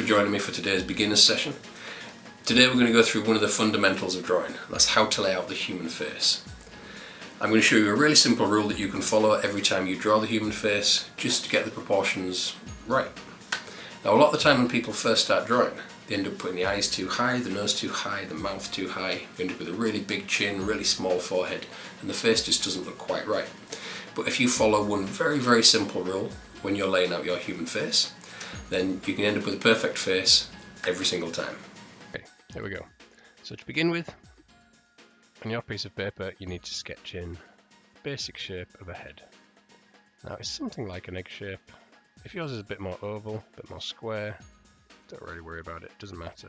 for joining me for today's beginners session. Today we're going to go through one of the fundamentals of drawing. That's how to lay out the human face. I'm going to show you a really simple rule that you can follow every time you draw the human face, just to get the proportions right. Now, a lot of the time when people first start drawing, they end up putting the eyes too high, the nose too high, the mouth too high. You end up with a really big chin, really small forehead, and the face just doesn't look quite right. But if you follow one very, very simple rule when you're laying out your human face, then you can end up with a perfect face every single time. Okay, there we go. So to begin with, on your piece of paper you need to sketch in the basic shape of a head. Now it's something like an egg shape. If yours is a bit more oval, a bit more square, don't really worry about it, it doesn't matter.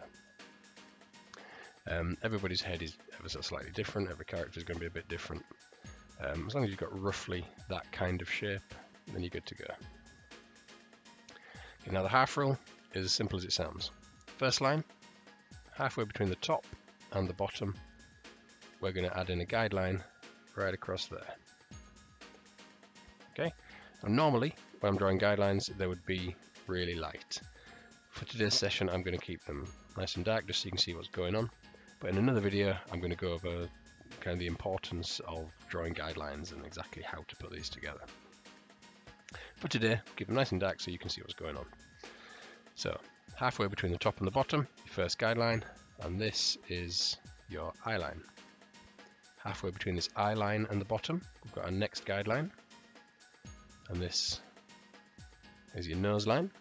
Everybody's head is ever so slightly different, every character is going to be a bit different. As long as you've got roughly that kind of shape, then you're good to go. Okay, now the half rule is as simple as it sounds. First line, halfway between the top and the bottom, we're going to add in a guideline right across there. Okay, now normally when I'm drawing guidelines they would be really light. For today's session I'm going to keep them nice and dark just so you can see what's going on. But in another video I'm going to go over kind of the importance of drawing guidelines and exactly how to put these together. For today, keep them nice and dark so you can see what's going on. So, halfway between the top and the bottom, your first guideline, and this is your eye line. Halfway between this eye line and the bottom, we've got our next guideline, and this is your nose line.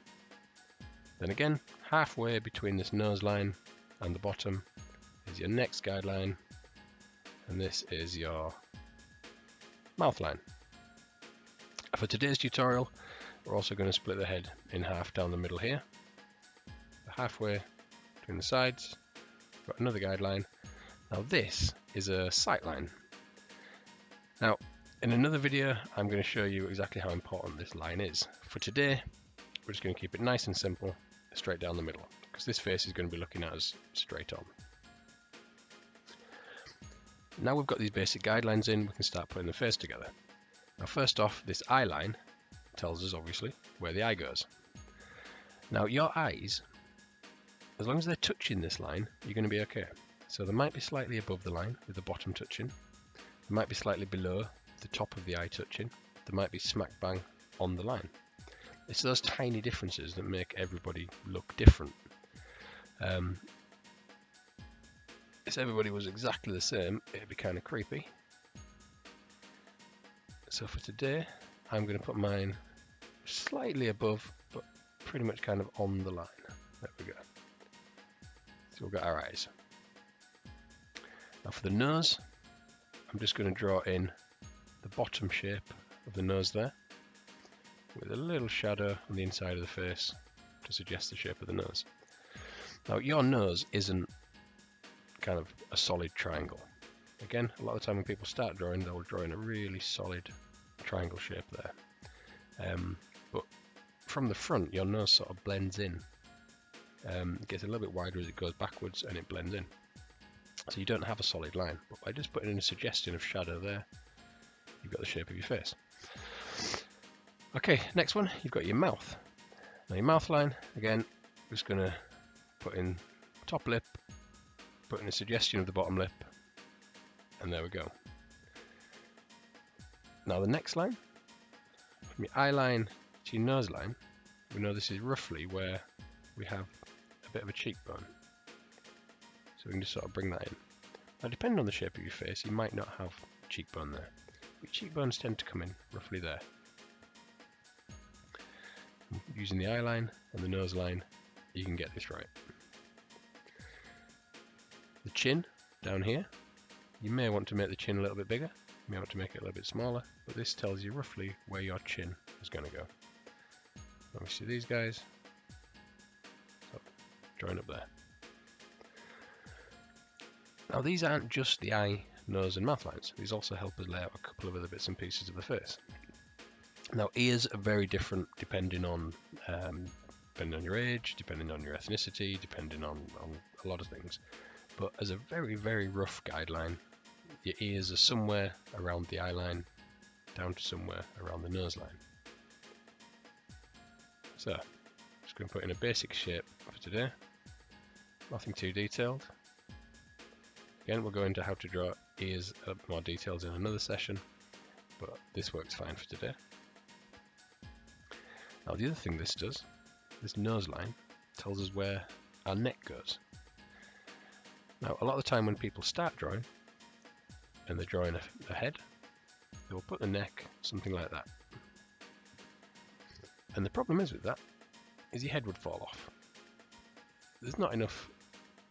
Then again, halfway between this nose line and the bottom is your next guideline, and this is your mouth line. For today's tutorial, we're also going to split the head in half down the middle here. Halfway between the sides, we've got another guideline. Now this is a sight line. Now, in another video, I'm going to show you exactly how important this line is. For today, we're just going to keep it nice and simple, straight down the middle, because this face is going to be looking at us straight on. Now we've got these basic guidelines in, we can start putting the face together. Now first off, this eye line tells us obviously where the eye goes. Now your eyes, as long as they're touching this line, you're going to be okay. So they might be slightly above the line with the bottom touching, they might be slightly below the top of the eye touching, they might be smack bang on the line. It's those tiny differences that make everybody look different. If everybody was exactly the same, it'd be kind of creepy. So for today, I'm going to put mine slightly above, but pretty much kind of on the line. There we go. So we've got our eyes. Now for the nose, I'm just going to draw in the bottom shape of the nose there, with a little shadow on the inside of the face to suggest the shape of the nose. Now your nose isn't kind of a solid triangle. Again, a lot of the time when people start drawing, they'll draw in a really solid triangle shape there. But from the front, your nose sort of blends in. It gets a little bit wider as it goes backwards and it blends in. So you don't have a solid line, but by just putting in a suggestion of shadow there, you've got the shape of your face. Okay, next one, you've got your mouth. Now your mouth line, again, just going to put in top lip, put in a suggestion of the bottom lip, and there we go. Now the next line, from your eye line to your nose line, we know this is roughly where we have a bit of a cheekbone. So we can just sort of bring that in. Now depending on the shape of your face, you might not have a cheekbone there. But cheekbones tend to come in roughly there. Using the eye line and the nose line, you can get this right. The chin down here, you may want to make the chin a little bit bigger, you may want to make it a little bit smaller, but this tells you roughly where your chin is going to go. Obviously these guys, so drawing up there. Now these aren't just the eye, nose and mouth lines, these also help us lay out a couple of other bits and pieces of the face. Now ears are very different depending on your age, depending on your ethnicity, depending on a lot of things. But as a very, very rough guideline, your ears are somewhere around the eye line, down to somewhere around the nose line. So, Just going to put in a basic shape for today. Nothing too detailed. Again, we'll go into how to draw ears more details in another session, but this works fine for today. Now the other thing this does, this nose line, tells us where our neck goes. Now a lot of the time when people start drawing, and they're drawing a head, they will put the neck something like that. And the problem is with that, is your head would fall off. There's not enough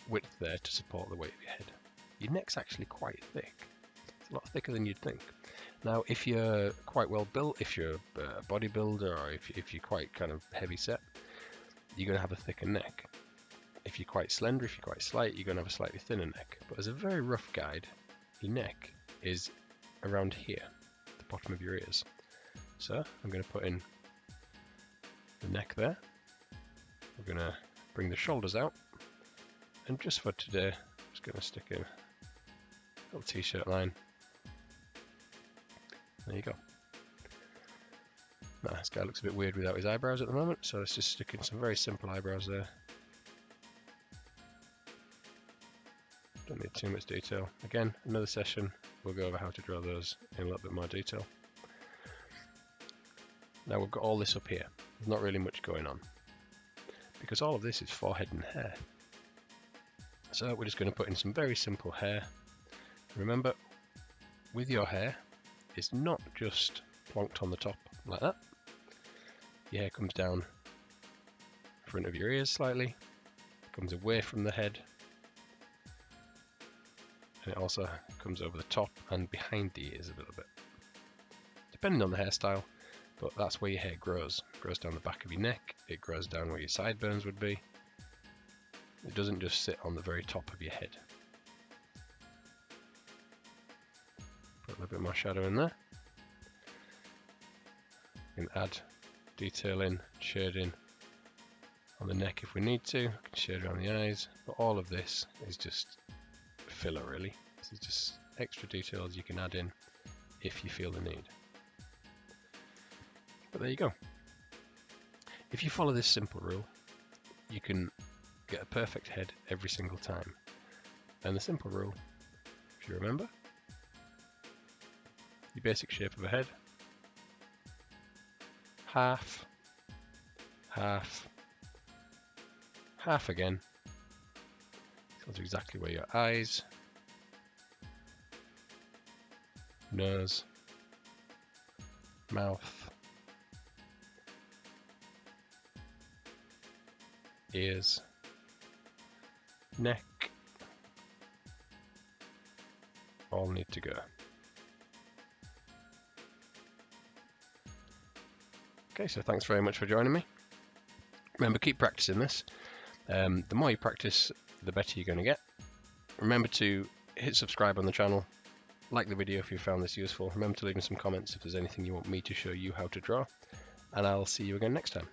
width there to support the weight of your head. Your neck's actually quite thick. It's a lot thicker than you'd think. Now, if you're quite well built, if you're a bodybuilder, or if you're quite kind of heavy set, you're going to have a thicker neck. If you're quite slender, if you're quite slight, you're going to have a slightly thinner neck. But as a very rough guide, your neck is around here, the bottom of your ears. So I'm going to put in the neck there. We're going to bring the shoulders out. And just for today, I'm just going to stick in a little t-shirt line. There you go. Now this guy looks a bit weird without his eyebrows at the moment, so let's just stick in some very simple eyebrows there. Don't need too much detail. Again, another session, we'll go over how to draw those in a little bit more detail. Now we've got all this up here. There's not really much going on, because all of this is forehead and hair. So we're just going to put in some very simple hair. Remember, with your hair, it's not just plonked on the top like that. Your hair comes down in front of your ears slightly, comes away from the head, and it also comes over the top and behind the ears a little bit. Depending on the hairstyle, but that's where your hair grows. It grows down the back of your neck, it grows down where your sideburns would be. It doesn't just sit on the very top of your head. Put a little bit more shadow in there. We can add detail in, shade in on the neck if we need to. We can shade around the eyes, but all of this is just filler really. This is just extra details you can add in if you feel the need. But there you go. If you follow this simple rule, you can get a perfect head every single time. And the simple rule, if you remember, your basic shape of a head, half, half, half again, tells you exactly where your eyes, nose, mouth, ears, neck, all need to go. Okay, so thanks very much for joining me. Remember, keep practicing this. The more you practice, the better you're going to get. Remember to hit subscribe on the channel, like the video if you found this useful. Remember to leave me some comments if there's anything you want me to show you how to draw, and I'll see you again next time.